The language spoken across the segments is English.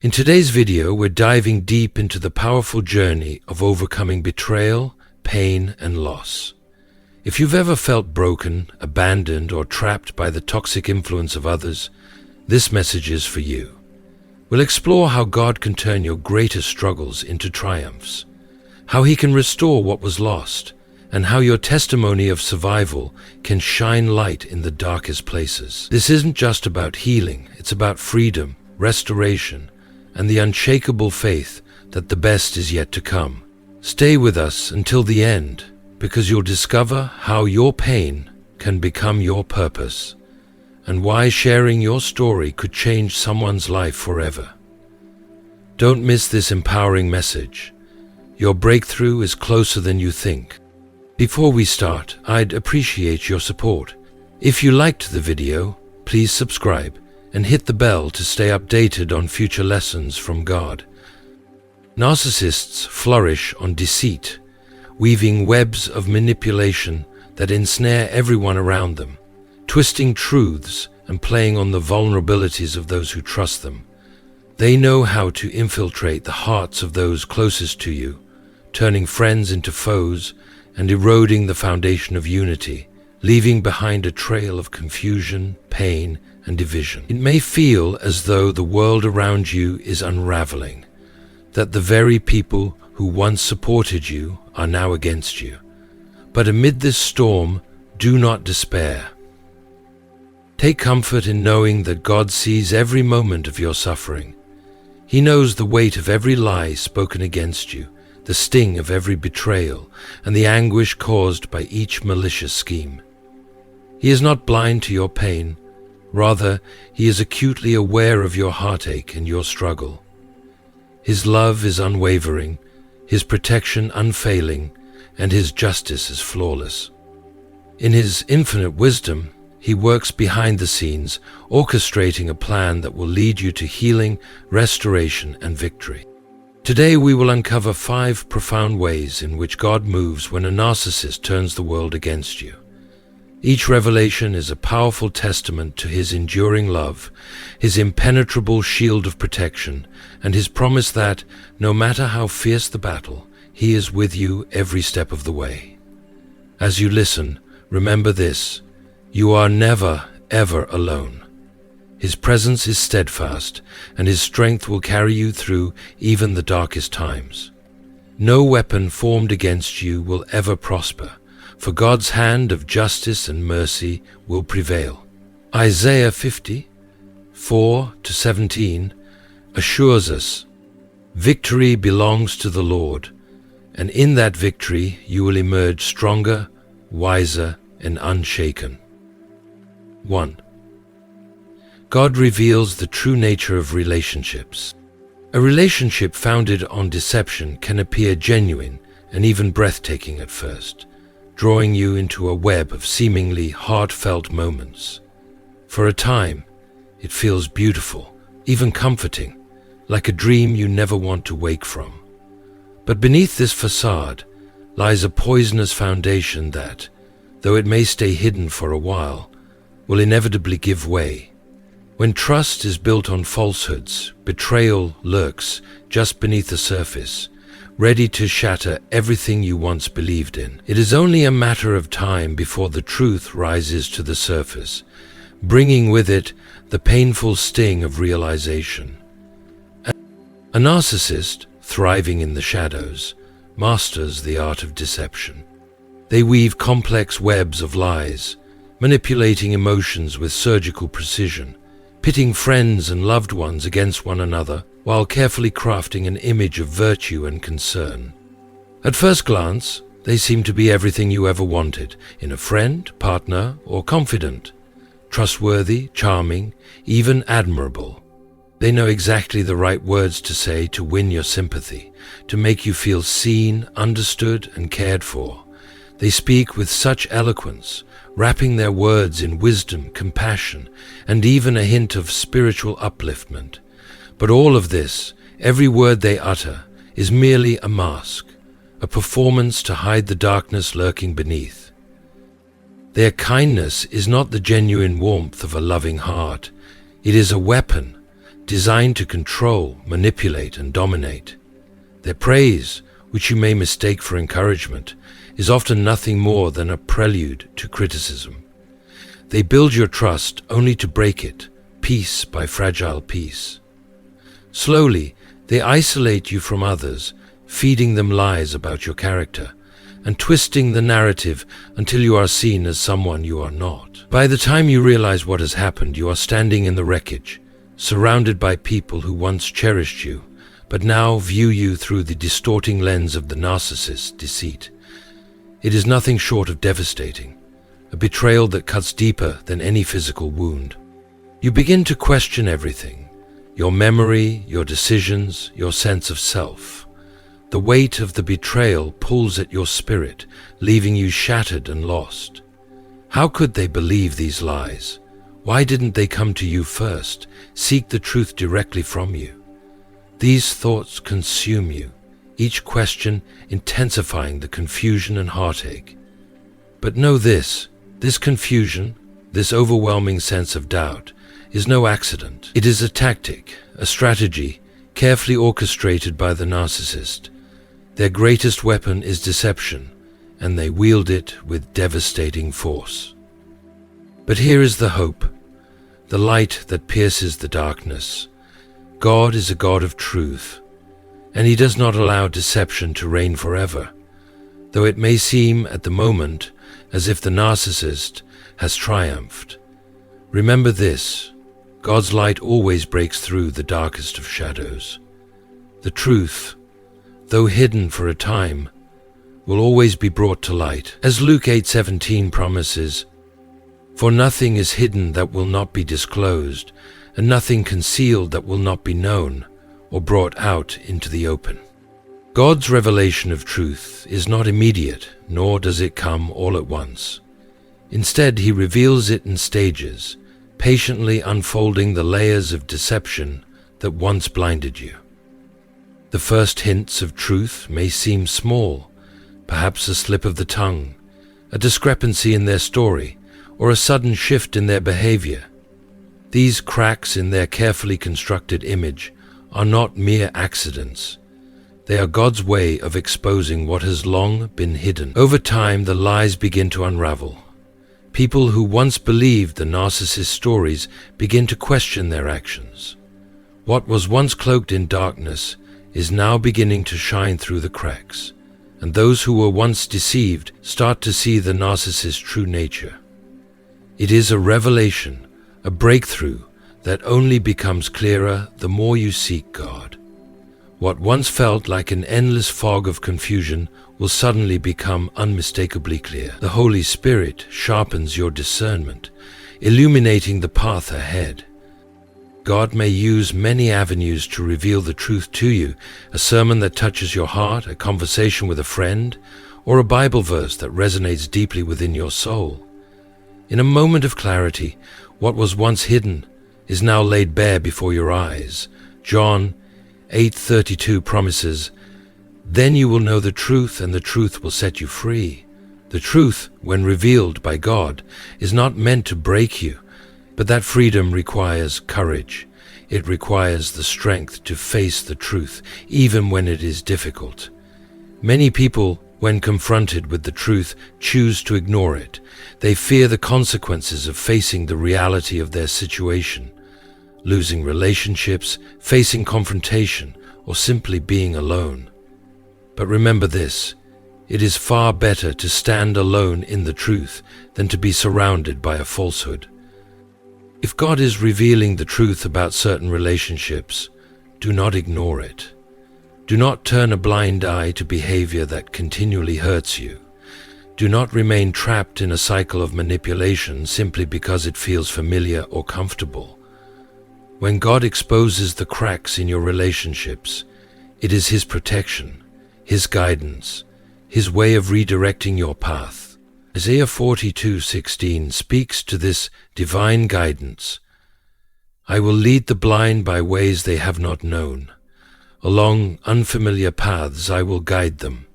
In today's video, we're diving deep into the powerful journey of overcoming betrayal, pain, and loss. If you've ever felt broken, abandoned, or trapped by the toxic influence of others, this message is for you. We'll explore how God can turn your greatest struggles into triumphs, how He can restore what was lost, and how your testimony of survival can shine light in the darkest places. This isn't just about healing, it's about freedom, restoration, and the unshakable faith that the best is yet to come. Stay with us until the end, because you'll discover how your pain can become your purpose, and why sharing your story could change someone's life forever. Don't miss this empowering message. Your breakthrough is closer than you think. Before we start, I'd appreciate your support. If you liked the video, please subscribe and hit the bell to stay updated on future lessons from God. Narcissists flourish on deceit, weaving webs of manipulation that ensnare everyone around them, twisting truths and playing on the vulnerabilities of those who trust them. They know how to infiltrate the hearts of those closest to you, turning friends into foes and eroding the foundation of unity, leaving behind a trail of confusion, pain, and division. It may feel as though the world around you is unraveling, that the very people who once supported you are now against you. But amid this storm, do not despair. Take comfort in knowing that God sees every moment of your suffering. He knows the weight of every lie spoken against you, the sting of every betrayal, and the anguish caused by each malicious scheme. He is not blind to your pain. Rather, He is acutely aware of your heartache and your struggle. His love is unwavering, His protection unfailing, and His justice is flawless. In His infinite wisdom, He works behind the scenes, orchestrating a plan that will lead you to healing, restoration, and victory. Today we will uncover 5 profound ways in which God moves when a narcissist turns the world against you. Each revelation is a powerful testament to His enduring love, His impenetrable shield of protection, and His promise that, no matter how fierce the battle, He is with you every step of the way. As you listen, remember this: you are never, ever alone. His presence is steadfast, and His strength will carry you through even the darkest times. No weapon formed against you will ever prosper, for God's hand of justice and mercy will prevail. Isaiah 50, 4-17 assures us, "Victory belongs to the Lord, and in that victory you will emerge stronger, wiser, and unshaken." 1. God reveals the true nature of relationships. A relationship founded on deception can appear genuine and even breathtaking at first, drawing you into a web of seemingly heartfelt moments. For a time, it feels beautiful, even comforting, like a dream you never want to wake from. But beneath this facade lies a poisonous foundation that, though it may stay hidden for a while, will inevitably give way. When trust is built on falsehoods, betrayal lurks just beneath the surface, ready to shatter everything you once believed in. It is only a matter of time before the truth rises to the surface, bringing with it the painful sting of realization. A narcissist, thriving in the shadows, masters the art of deception. They weave complex webs of lies, manipulating emotions with surgical precision, pitting friends and loved ones against one another, while carefully crafting an image of virtue and concern. At first glance, they seem to be everything you ever wanted in a friend, partner, or confidant. Trustworthy, charming, even admirable. They know exactly the right words to say to win your sympathy, to make you feel seen, understood, and cared for. They speak with such eloquence, wrapping their words in wisdom, compassion, and even a hint of spiritual upliftment. But all of this, every word they utter, is merely a mask, a performance to hide the darkness lurking beneath. Their kindness is not the genuine warmth of a loving heart. It is a weapon, designed to control, manipulate, and dominate. Their praise, which you may mistake for encouragement, is often nothing more than a prelude to criticism. They build your trust only to break it, piece by fragile piece. Slowly, they isolate you from others, feeding them lies about your character, and twisting the narrative until you are seen as someone you are not. By the time you realize what has happened, you are standing in the wreckage, surrounded by people who once cherished you, but now view you through the distorting lens of the narcissist's deceit. It is nothing short of devastating, a betrayal that cuts deeper than any physical wound. You begin to question everything: your memory, your decisions, your sense of self. The weight of the betrayal pulls at your spirit, leaving you shattered and lost. How could they believe these lies? Why didn't they come to you first, seek the truth directly from you? These thoughts consume you, each question intensifying the confusion and heartache. But know this confusion, this overwhelming sense of doubt, is no accident. It is a tactic, a strategy, carefully orchestrated by the narcissist. Their greatest weapon is deception, and they wield it with devastating force. But here is the hope, the light that pierces the darkness. God is a God of truth, and He does not allow deception to reign forever, though it may seem at the moment as if the narcissist has triumphed. Remember this: God's light always breaks through the darkest of shadows. The truth, though hidden for a time, will always be brought to light. As Luke 8:17 promises, "For nothing is hidden that will not be disclosed, and nothing concealed that will not be known or brought out into the open." God's revelation of truth is not immediate, nor does it come all at once. Instead, He reveals it in stages, patiently unfolding the layers of deception that once blinded you. The first hints of truth may seem small, perhaps a slip of the tongue, a discrepancy in their story, or a sudden shift in their behavior. These cracks in their carefully constructed image are not mere accidents. They are God's way of exposing what has long been hidden. Over time, the lies begin to unravel. People who once believed the narcissist stories begin to question their actions. What was once cloaked in darkness is now beginning to shine through the cracks, and those who were once deceived start to see the narcissist's true nature. It is a revelation, a breakthrough that only becomes clearer the more you seek God. What once felt like an endless fog of confusion will suddenly become unmistakably clear. The Holy Spirit sharpens your discernment, illuminating the path ahead. God may use many avenues to reveal the truth to you: a sermon that touches your heart, a conversation with a friend, or a Bible verse that resonates deeply within your soul. In a moment of clarity, what was once hidden is now laid bare before your eyes. John 8:32 promises, "Then you will know the truth, and the truth will set you free." The truth, when revealed by God, is not meant to break you, but that freedom requires courage. It requires the strength to face the truth, even when it is difficult. Many people, when confronted with the truth, choose to ignore it. They fear the consequences of facing the reality of their situation, losing relationships, facing confrontation, or simply being alone. But remember this: it is far better to stand alone in the truth than to be surrounded by a falsehood. If God is revealing the truth about certain relationships, do not ignore it. Do not turn a blind eye to behavior that continually hurts you. Do not remain trapped in a cycle of manipulation simply because it feels familiar or comfortable. When God exposes the cracks in your relationships, it is His protection, His guidance, His way of redirecting your path. Isaiah 42:16 speaks to this divine guidance. "I will lead the blind by ways they have not known. Along unfamiliar paths I will guide them.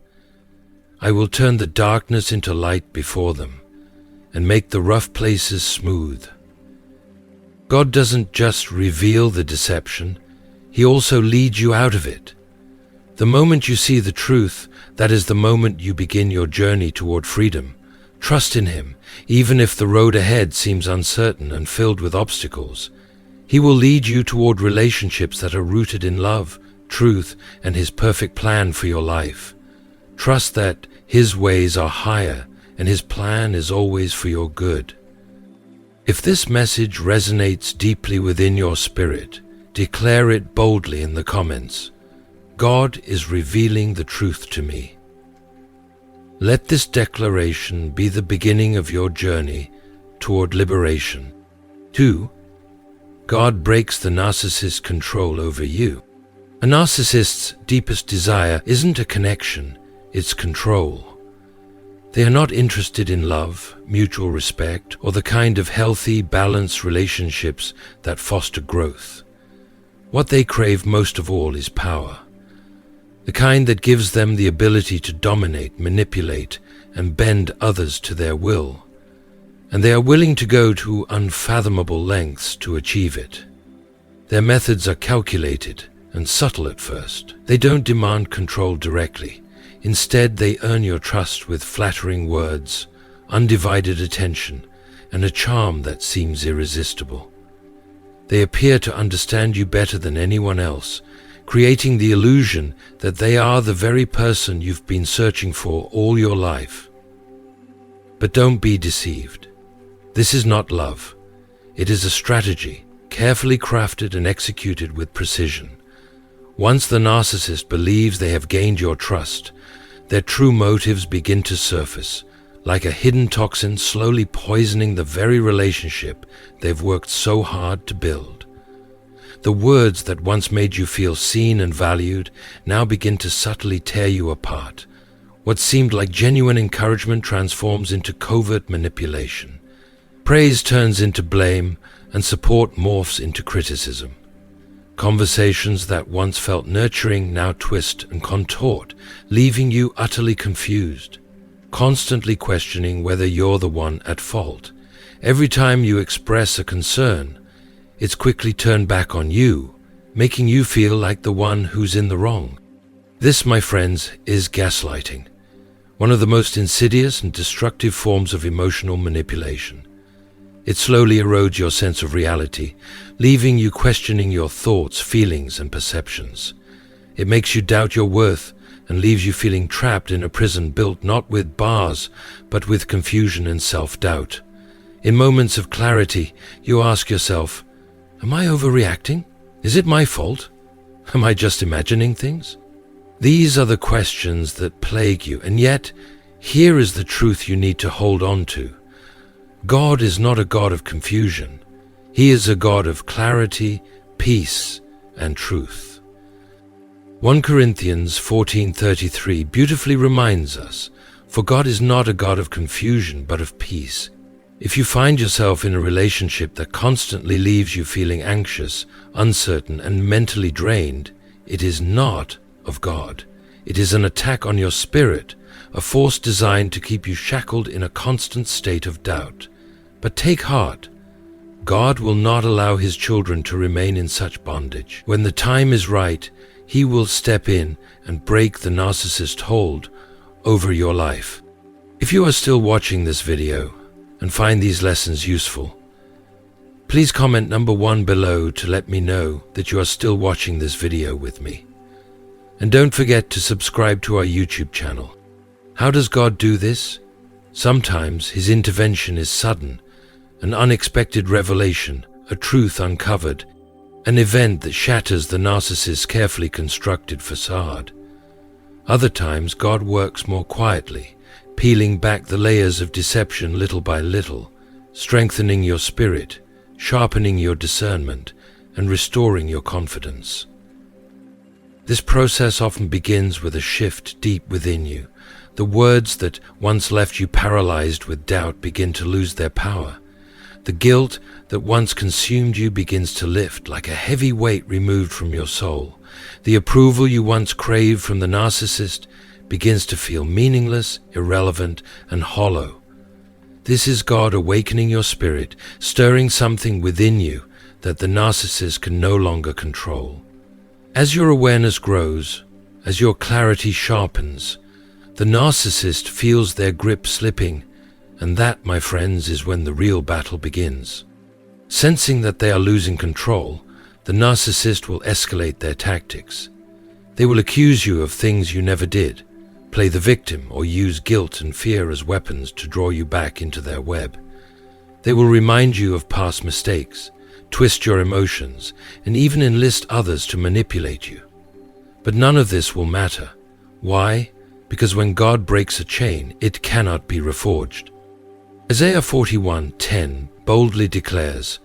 I will turn the darkness into light before them, and make the rough places smooth." God doesn't just reveal the deception, He also leads you out of it. The moment you see the truth, that is the moment you begin your journey toward freedom. Trust in Him, even if the road ahead seems uncertain and filled with obstacles. He will lead you toward relationships that are rooted in love, truth, and His perfect plan for your life. Trust that His ways are higher and His plan is always for your good. If this message resonates deeply within your spirit, declare it boldly in the comments. God is revealing the truth to me. Let this declaration be the beginning of your journey toward liberation. 2. God breaks the narcissist's control over you. A narcissist's deepest desire isn't a connection, it's control. They are not interested in love, mutual respect, or the kind of healthy, balanced relationships that foster growth. What they crave most of all is power. The kind that gives them the ability to dominate, manipulate, and bend others to their will. And they are willing to go to unfathomable lengths to achieve it. Their methods are calculated and subtle at first. They don't demand control directly. Instead, they earn your trust with flattering words, undivided attention, and a charm that seems irresistible. They appear to understand you better than anyone else, creating the illusion that they are the very person you've been searching for all your life. But don't be deceived. This is not love. It is a strategy, carefully crafted and executed with precision. Once the narcissist believes they have gained your trust, their true motives begin to surface, like a hidden toxin slowly poisoning the very relationship they've worked so hard to build. The words that once made you feel seen and valued now begin to subtly tear you apart. What seemed like genuine encouragement transforms into covert manipulation. Praise turns into blame, and support morphs into criticism. Conversations that once felt nurturing now twist and contort, leaving you utterly confused, constantly questioning whether you're the one at fault. Every time you express a concern, it's quickly turned back on you, making you feel like the one who's in the wrong. This, my friends, is gaslighting, one of the most insidious and destructive forms of emotional manipulation. It slowly erodes your sense of reality, leaving you questioning your thoughts, feelings, and perceptions. It makes you doubt your worth and leaves you feeling trapped in a prison built not with bars, but with confusion and self-doubt. In moments of clarity, you ask yourself, am I overreacting? Is it my fault? Am I just imagining things? These are the questions that plague you, and yet, here is the truth you need to hold on to. God is not a God of confusion. He is a God of clarity, peace, and truth. 1 Corinthians 14:33 beautifully reminds us, for God is not a God of confusion, but of peace. If you find yourself in a relationship that constantly leaves you feeling anxious, uncertain, and mentally drained, it is not of God. It is an attack on your spirit, a force designed to keep you shackled in a constant state of doubt. But take heart. God will not allow His children to remain in such bondage. When the time is right, He will step in and break the narcissist hold over your life. If you are still watching this video and find these lessons useful, please comment number 1 below to let me know that you are still watching this video with me. And don't forget to subscribe to our YouTube channel. How does God do this? Sometimes His intervention is sudden, an unexpected revelation, a truth uncovered, an event that shatters the narcissist's carefully constructed facade. Other times God works more quietly, peeling back the layers of deception little by little, strengthening your spirit, sharpening your discernment, and restoring your confidence. This process often begins with a shift deep within you. The words that once left you paralyzed with doubt begin to lose their power. The guilt that once consumed you begins to lift like a heavy weight removed from your soul. The approval you once craved from the narcissist begins to feel meaningless, irrelevant, and hollow. This is God awakening your spirit, stirring something within you that the narcissist can no longer control. As your awareness grows, as your clarity sharpens, the narcissist feels their grip slipping, and that, my friends, is when the real battle begins. Sensing that they are losing control, the narcissist will escalate their tactics. They will accuse you of things you never did, play the victim, or use guilt and fear as weapons to draw you back into their web. They will remind you of past mistakes, twist your emotions, and even enlist others to manipulate you. But none of this will matter. Why? Because when God breaks a chain, it cannot be reforged. Isaiah 41:10 boldly declares,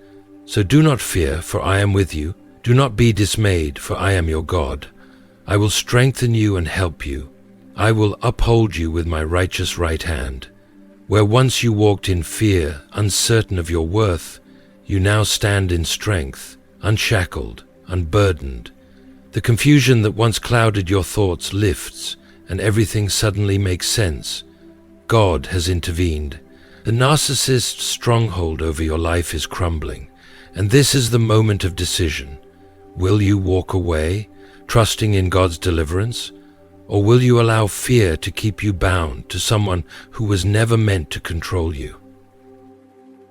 "So do not fear, for I am with you. Do not be dismayed, for I am your God. I will strengthen you and help you. I will uphold you with my righteous right hand. Where once you walked in fear, uncertain of your worth, you now stand in strength, unshackled, unburdened. The confusion that once clouded your thoughts lifts, and everything suddenly makes sense. God has intervened. The narcissist's stronghold over your life is crumbling, and this is the moment of decision. Will you walk away, trusting in God's deliverance, or will you allow fear to keep you bound to someone who was never meant to control you?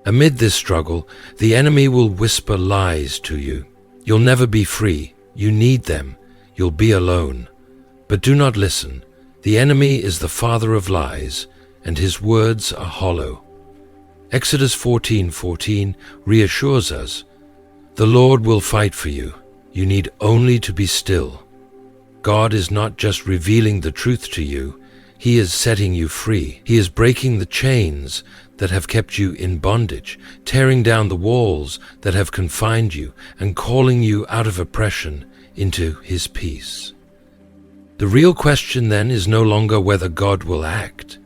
Amid this struggle, the enemy will whisper lies to you. You'll never be free. You need them. You'll be alone. But do not listen. The enemy is the father of lies, and his words are hollow. Exodus 14:14 reassures us, "The Lord will fight for you. You need only to be still." God is not just revealing the truth to you, He is setting you free. He is breaking the chains that have kept you in bondage, tearing down the walls that have confined you, and calling you out of oppression into His peace. The real question then is no longer whether God will act.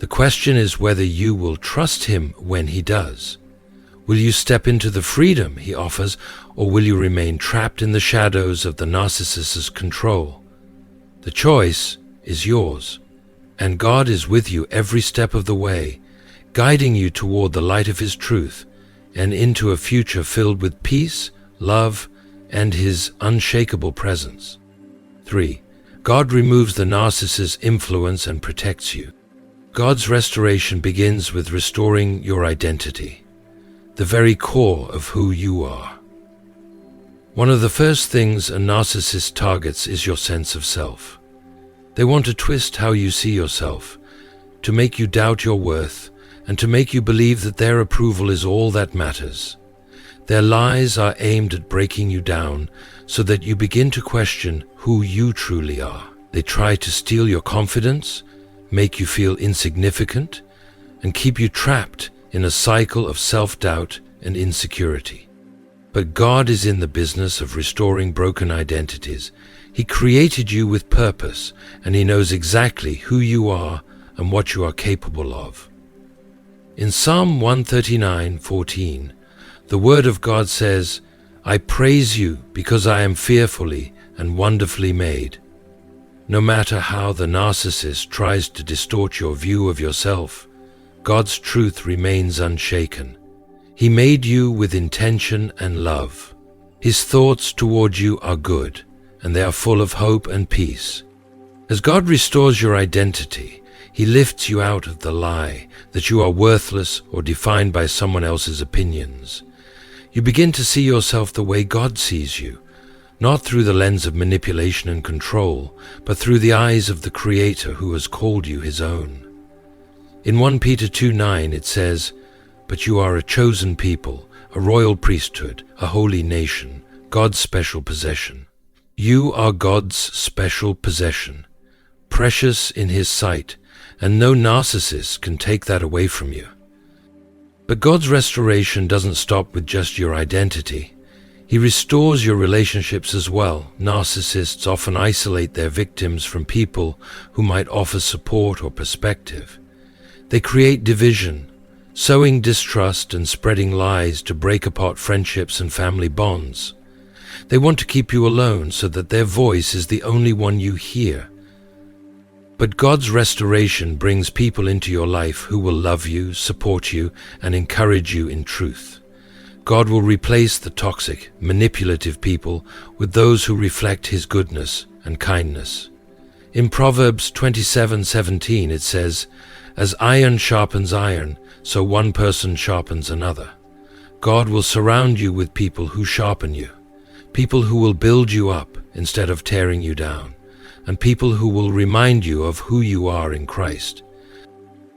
The question is whether you will trust Him when He does. Will you step into the freedom He offers, or will you remain trapped in the shadows of the narcissist's control? The choice is yours, and God is with you every step of the way, guiding you toward the light of His truth and into a future filled with peace, love, and His unshakable presence. 3. God removes the narcissist's influence and protects you. God's restoration begins with restoring your identity, the very core of who you are. One of the first things a narcissist targets is your sense of self. They want to twist how you see yourself, to make you doubt your worth, and to make you believe that their approval is all that matters. Their lies are aimed at breaking you down so that you begin to question who you truly are. They try to steal your confidence, make you feel insignificant, and keep you trapped in a cycle of self-doubt and insecurity. But God is in the business of restoring broken identities. He created you with purpose, and He knows exactly who you are and what you are capable of. In Psalm 139:14, the Word of God says, "I praise you because I am fearfully and wonderfully made." No matter how the narcissist tries to distort your view of yourself, God's truth remains unshaken. He made you with intention and love. His thoughts toward you are good, and they are full of hope and peace. As God restores your identity, He lifts you out of the lie that you are worthless or defined by someone else's opinions. You begin to see yourself the way God sees you, not through the lens of manipulation and control, but through the eyes of the Creator who has called you His own. In 1 Peter 2:9 it says, "But you are a chosen people, a royal priesthood, a holy nation, God's special possession." You are God's special possession, precious in His sight, and no narcissist can take that away from you. But God's restoration doesn't stop with just your identity. He restores your relationships as well. Narcissists often isolate their victims from people who might offer support or perspective. They create division, sowing distrust and spreading lies to break apart friendships and family bonds. They want to keep you alone so that their voice is the only one you hear. But God's restoration brings people into your life who will love you, support you, and encourage you in truth. God will replace the toxic, manipulative people with those who reflect His goodness and kindness. In Proverbs 27:17 it says, "As iron sharpens iron, so one person sharpens another." God will surround you with people who sharpen you, people who will build you up instead of tearing you down, and people who will remind you of who you are in Christ.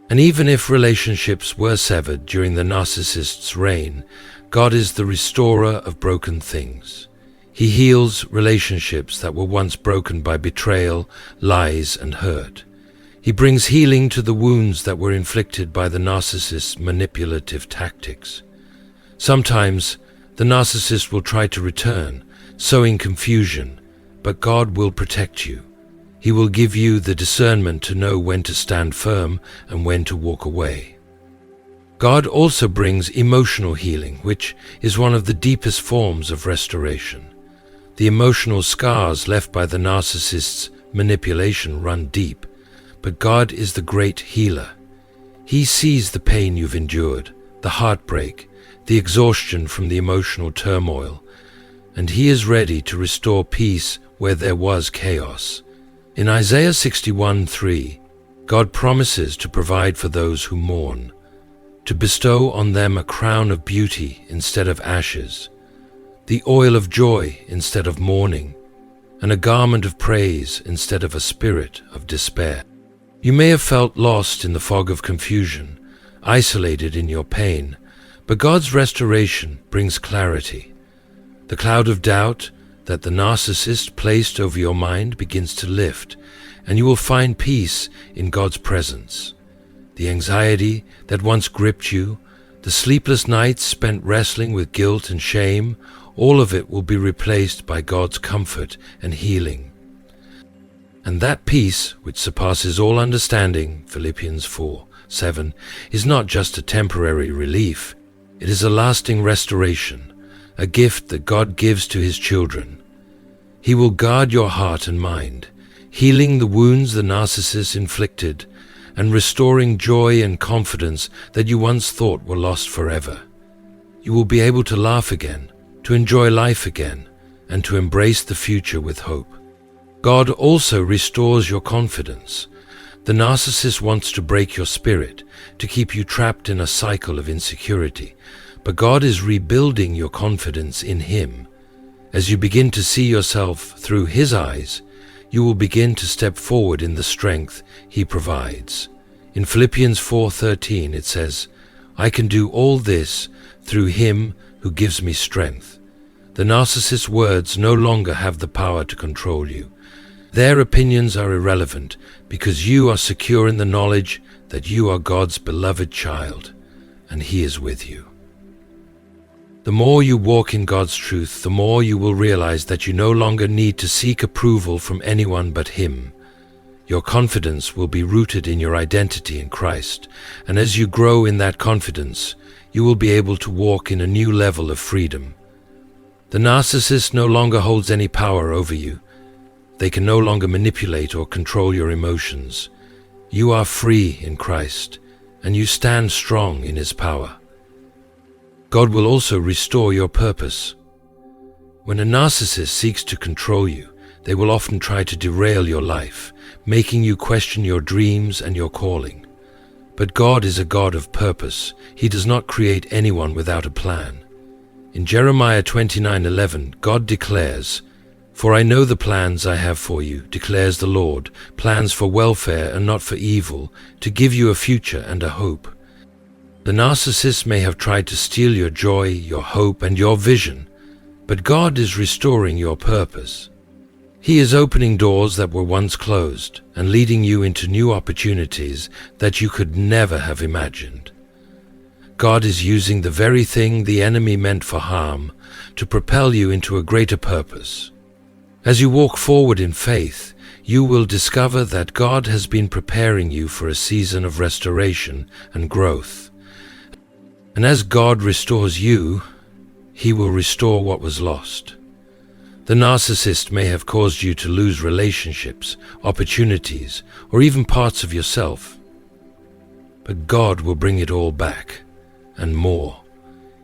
And even if relationships were severed during the narcissist's reign, God is the restorer of broken things. He heals relationships that were once broken by betrayal, lies, and hurt. He brings healing to the wounds that were inflicted by the narcissist's manipulative tactics. Sometimes, the narcissist will try to return, sowing confusion, but God will protect you. He will give you the discernment to know when to stand firm and when to walk away. God also brings emotional healing, which is one of the deepest forms of restoration. The emotional scars left by the narcissist's manipulation run deep, but God is the great healer. He sees the pain you've endured, the heartbreak, the exhaustion from the emotional turmoil, and He is ready to restore peace where there was chaos. In Isaiah 61:3, God promises to provide for those who mourn, to bestow on them a crown of beauty instead of ashes, the oil of joy instead of mourning, and a garment of praise instead of a spirit of despair. You may have felt lost in the fog of confusion, isolated in your pain, but God's restoration brings clarity. The cloud of doubt that the narcissist placed over your mind begins to lift, and you will find peace in God's presence. The anxiety that once gripped you, the sleepless nights spent wrestling with guilt and shame, all of it will be replaced by God's comfort and healing. And that peace, which surpasses all understanding, Philippians 4:7, is not just a temporary relief. It is a lasting restoration, a gift that God gives to His children. He will guard your heart and mind, healing the wounds the narcissist inflicted and restoring joy and confidence that you once thought were lost forever. You will be able to laugh again, to enjoy life again, and to embrace the future with hope. God also restores your confidence. The narcissist wants to break your spirit, to keep you trapped in a cycle of insecurity, but God is rebuilding your confidence in Him. As you begin to see yourself through His eyes, you will begin to step forward in the strength He provides. In Philippians 4:13 it says, "I can do all this through Him who gives me strength." The narcissist's words no longer have the power to control you. Their opinions are irrelevant because you are secure in the knowledge that you are God's beloved child, and He is with you. The more you walk in God's truth, the more you will realize that you no longer need to seek approval from anyone but Him. Your confidence will be rooted in your identity in Christ, and as you grow in that confidence, you will be able to walk in a new level of freedom. The narcissist no longer holds any power over you. They can no longer manipulate or control your emotions. You are free in Christ, and you stand strong in His power. God will also restore your purpose. When a narcissist seeks to control you, they will often try to derail your life, making you question your dreams and your calling. But God is a God of purpose. He does not create anyone without a plan. In Jeremiah 29:11, God declares, "For I know the plans I have for you, declares the Lord, plans for welfare and not for evil, to give you a future and a hope." The narcissist may have tried to steal your joy, your hope, and your vision, but God is restoring your purpose. He is opening doors that were once closed and leading you into new opportunities that you could never have imagined. God is using the very thing the enemy meant for harm to propel you into a greater purpose. As you walk forward in faith, you will discover that God has been preparing you for a season of restoration and growth. And as God restores you, He will restore what was lost. The narcissist may have caused you to lose relationships, opportunities, or even parts of yourself. But God will bring it all back, and more.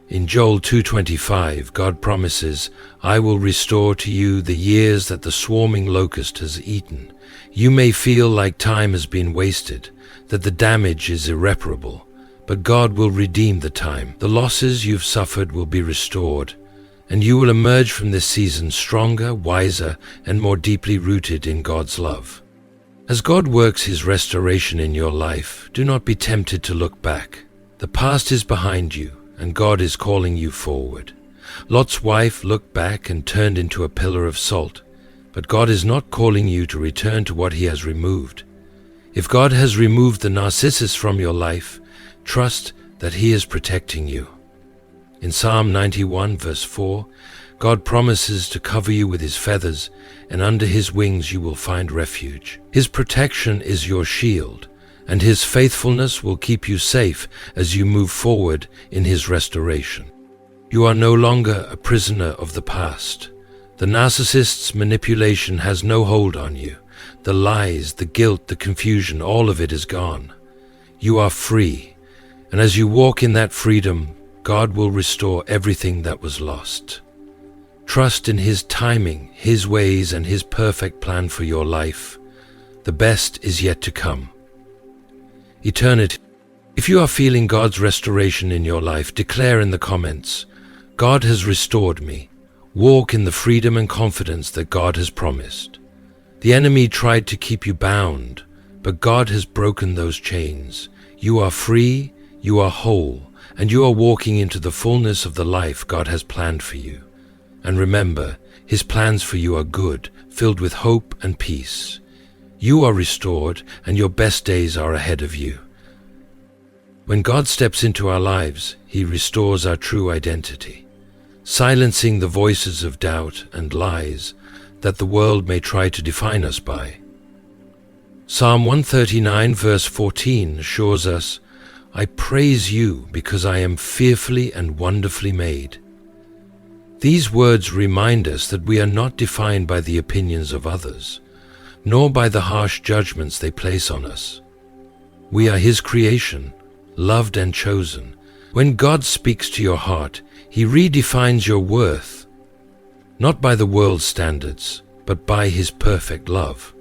In Joel 2:25, God promises, "I will restore to you the years that the swarming locust has eaten." You may feel like time has been wasted, that the damage is irreparable, but God will redeem the time. The losses you've suffered will be restored, and you will emerge from this season stronger, wiser, and more deeply rooted in God's love. As God works His restoration in your life, do not be tempted to look back. The past is behind you, and God is calling you forward. Lot's wife looked back and turned into a pillar of salt, but God is not calling you to return to what He has removed. If God has removed the narcissist from your life, trust that He is protecting you. In Psalm 91 verse 4, God promises to cover you with His feathers, and under His wings you will find refuge. His protection is your shield, and His faithfulness will keep you safe as you move forward in His restoration. You are no longer a prisoner of the past. The narcissist's manipulation has no hold on you. The lies, the guilt, the confusion, all of it is gone. You are free, and as you walk in that freedom, God will restore everything that was lost. Trust in His timing, His ways, and His perfect plan for your life. The best is yet to come. Eternity. If you are feeling God's restoration in your life, declare in the comments, "God has restored me." Walk in the freedom and confidence that God has promised. The enemy tried to keep you bound, but God has broken those chains. You are free, you are whole, and you are walking into the fullness of the life God has planned for you. And remember, His plans for you are good, filled with hope and peace. You are restored, and your best days are ahead of you. When God steps into our lives, He restores our true identity, silencing the voices of doubt and lies that the world may try to define us by. Psalm 139 verse 14 assures us, "I praise you because I am fearfully and wonderfully made." These words remind us that we are not defined by the opinions of others, nor by the harsh judgments they place on us. We are His creation, loved and chosen. When God speaks to your heart, He redefines your worth, not by the world's standards, but by His perfect love.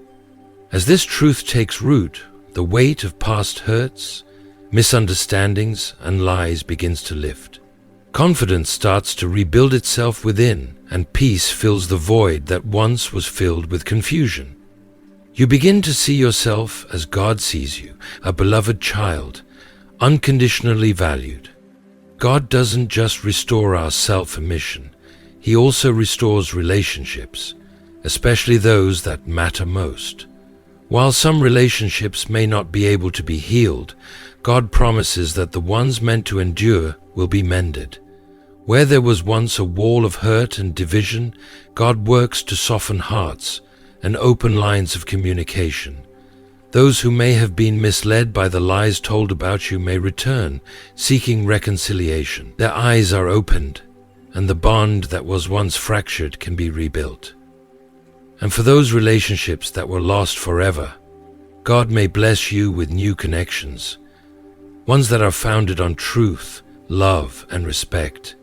As this truth takes root, the weight of past hurts, misunderstandings, and lies begins to lift. Confidence starts to rebuild itself within, and peace fills the void that once was filled with confusion. You begin to see yourself as God sees you, a beloved child, unconditionally valued. God doesn't just restore our self-image, He also restores relationships, especially those that matter most. While some relationships may not be able to be healed, God promises that the ones meant to endure will be mended. Where there was once a wall of hurt and division, God works to soften hearts and open lines of communication. Those who may have been misled by the lies told about you may return, seeking reconciliation. Their eyes are opened, and the bond that was once fractured can be rebuilt. And for those relationships that were lost forever, God may bless you with new connections, ones that are founded on truth, love, and respect.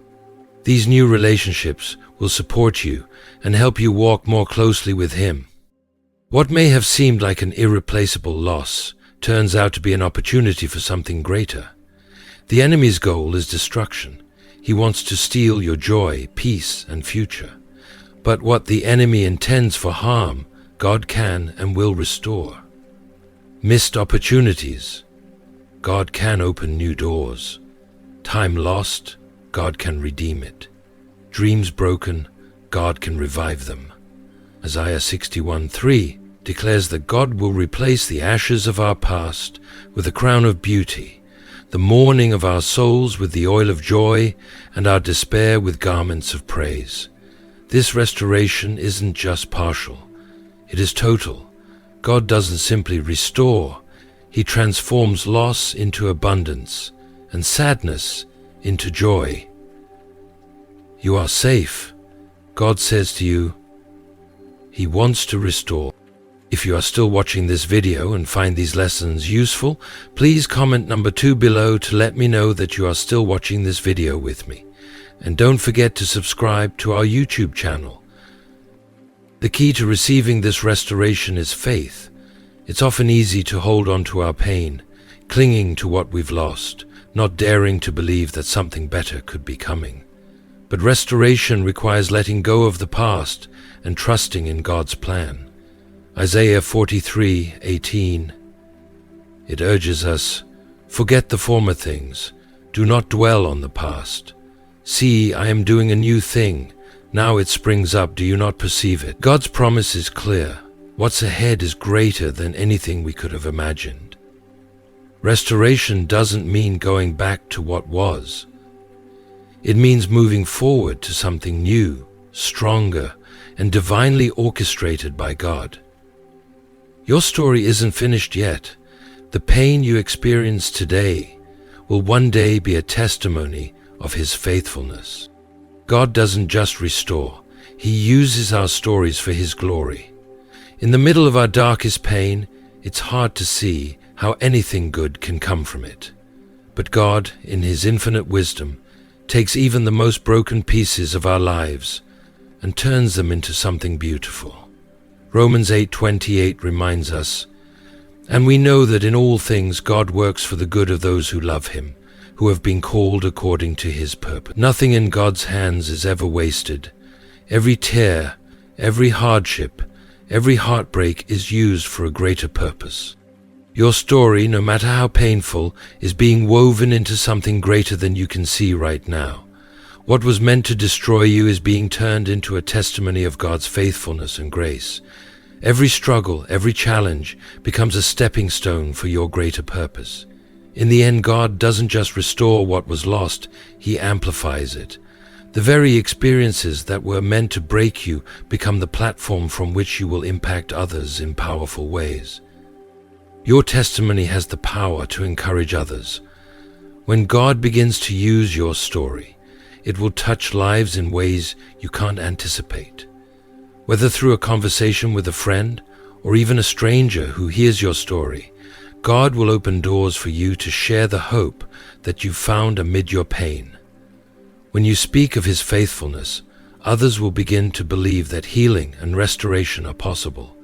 These new relationships will support you and help you walk more closely with Him. What may have seemed like an irreplaceable loss turns out to be an opportunity for something greater. The enemy's goal is destruction. He wants to steal your joy, peace, and future. But what the enemy intends for harm, God can and will restore. Missed opportunities, God can open new doors. Time lost, God can redeem it. Dreams broken, God can revive them. Isaiah 61:3 declares that God will replace the ashes of our past with a crown of beauty, the mourning of our souls with the oil of joy, and our despair with garments of praise. This restoration isn't just partial, it is total. God doesn't simply restore, He transforms loss into abundance and sadness into joy. You are safe. God says to you, He wants to restore. If you are still watching this video and find these lessons useful, please comment number 2 below to let me know that you are still watching this video with me. And don't forget to subscribe to our YouTube channel. The key to receiving this restoration is faith. It's often easy to hold on to our pain, clinging to what we've lost, not daring to believe that something better could be coming. But restoration requires letting go of the past and trusting in God's plan. Isaiah 43:18. It urges us, "Forget the former things. Do not dwell on the past. See, I am doing a new thing. Now it springs up. Do you not perceive it?" God's promise is clear. What's ahead is greater than anything we could have imagined. Restoration doesn't mean going back to what was. It means moving forward to something new, stronger, and divinely orchestrated by God. Your story isn't finished yet. The pain you experience today will one day be a testimony of His faithfulness. God doesn't just restore. He uses our stories for His glory. In the middle of our darkest pain, it's hard to see how anything good can come from it. But God, in His infinite wisdom, takes even the most broken pieces of our lives and turns them into something beautiful. Romans 8:28 reminds us, "And we know that in all things God works for the good of those who love Him, who have been called according to His purpose." Nothing in God's hands is ever wasted. Every tear, every hardship, every heartbreak is used for a greater purpose. Your story, no matter how painful, is being woven into something greater than you can see right now. What was meant to destroy you is being turned into a testimony of God's faithfulness and grace. Every struggle, every challenge becomes a stepping stone for your greater purpose. In the end, God doesn't just restore what was lost, He amplifies it. The very experiences that were meant to break you become the platform from which you will impact others in powerful ways. Your testimony has the power to encourage others. When God begins to use your story, it will touch lives in ways you can't anticipate. Whether through a conversation with a friend or even a stranger who hears your story, God will open doors for you to share the hope that you found amid your pain. When you speak of His faithfulness, others will begin to believe that healing and restoration are possible.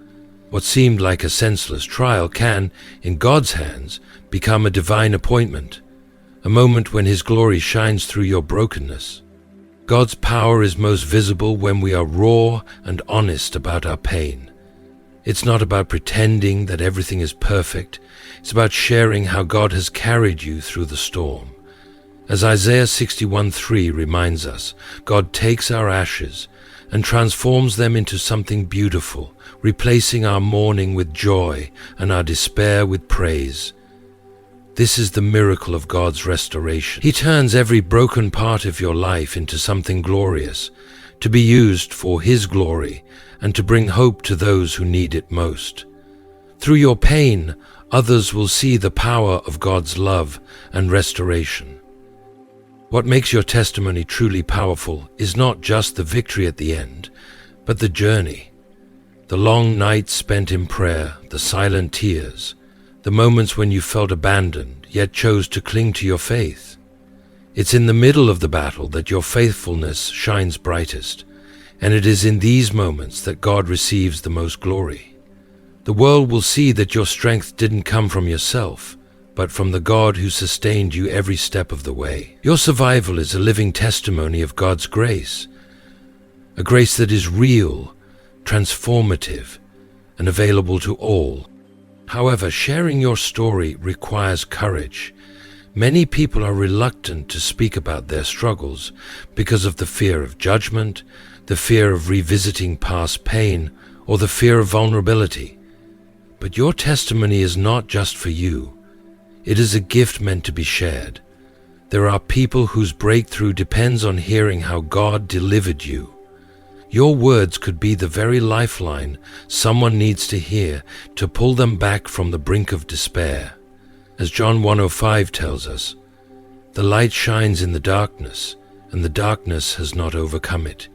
What seemed like a senseless trial can, in God's hands, become a divine appointment, a moment when His glory shines through your brokenness. God's power is most visible when we are raw and honest about our pain. It's not about pretending that everything is perfect. It's about sharing how God has carried you through the storm. As Isaiah 61:3 reminds us, God takes our ashes and transforms them into something beautiful, replacing our mourning with joy and our despair with praise. This is the miracle of God's restoration. He turns every broken part of your life into something glorious, to be used for His glory and to bring hope to those who need it most. Through your pain, others will see the power of God's love and restoration. What makes your testimony truly powerful is not just the victory at the end, but the journey. The long nights spent in prayer, the silent tears, the moments when you felt abandoned yet chose to cling to your faith. It's in the middle of the battle that your faithfulness shines brightest, and it is in these moments that God receives the most glory. The world will see that your strength didn't come from yourself, but from the God who sustained you every step of the way. Your survival is a living testimony of God's grace, a grace that is real, transformative, and available to all. However, sharing your story requires courage. Many people are reluctant to speak about their struggles because of the fear of judgment, the fear of revisiting past pain, or the fear of vulnerability. But your testimony is not just for you. It is a gift meant to be shared. There are people whose breakthrough depends on hearing how God delivered you. Your words could be the very lifeline someone needs to hear to pull them back from the brink of despair. As John 1:05 tells us, "The light shines in the darkness, and the darkness has not overcome it."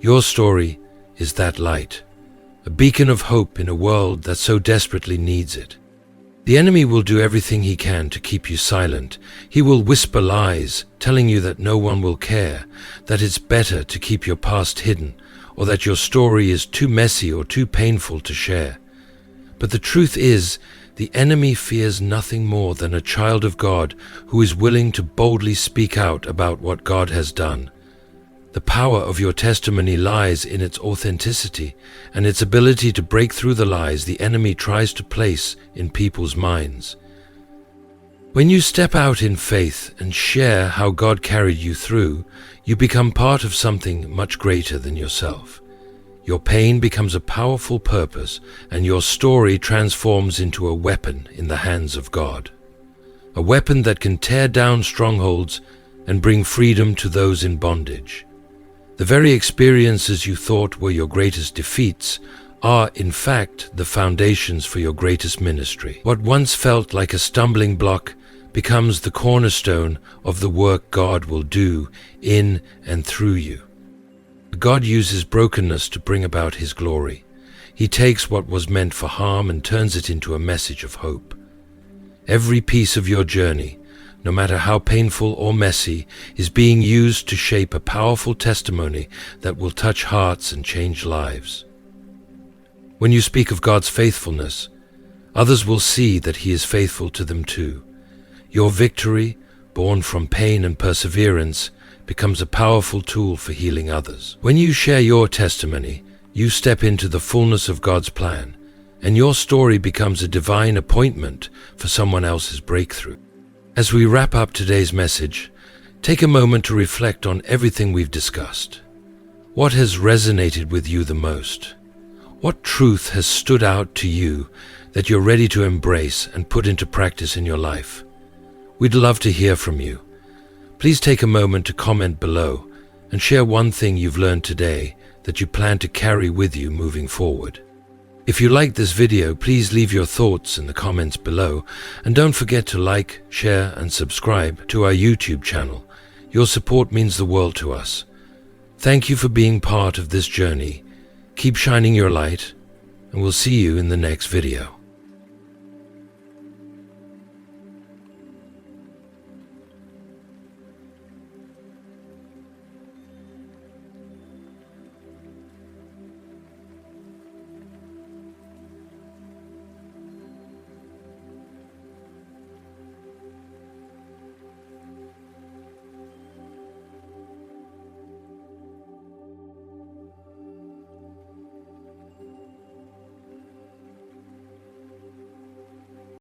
Your story is that light, a beacon of hope in a world that so desperately needs it. The enemy will do everything he can to keep you silent. He will whisper lies, telling you that no one will care, that it's better to keep your past hidden, or that your story is too messy or too painful to share. But the truth is, the enemy fears nothing more than a child of God who is willing to boldly speak out about what God has done. The power of your testimony lies in its authenticity and its ability to break through the lies the enemy tries to place in people's minds. When you step out in faith and share how God carried you through, you become part of something much greater than yourself. Your pain becomes a powerful purpose, and your story transforms into a weapon in the hands of God. A weapon that can tear down strongholds and bring freedom to those in bondage. The very experiences you thought were your greatest defeats are, in fact, the foundations for your greatest ministry. What once felt like a stumbling block becomes the cornerstone of the work God will do in and through you. God uses brokenness to bring about His glory. He takes what was meant for harm and turns it into a message of hope. Every piece of your journey, no matter how painful or messy, is being used to shape a powerful testimony that will touch hearts and change lives. When you speak of God's faithfulness, others will see that He is faithful to them too. Your victory, born from pain and perseverance, becomes a powerful tool for healing others. When you share your testimony, you step into the fullness of God's plan, and your story becomes a divine appointment for someone else's breakthrough. As we wrap up today's message, take a moment to reflect on everything we've discussed. What has resonated with you the most? What truth has stood out to you that you're ready to embrace and put into practice in your life? We'd love to hear from you. Please take a moment to comment below and share one thing you've learned today that you plan to carry with you moving forward. If you liked this video, please leave your thoughts in the comments below, and don't forget to like, share and subscribe to our YouTube channel. Your support means the world to us. Thank you for being part of this journey. Keep shining your light, and we'll see you in the next video.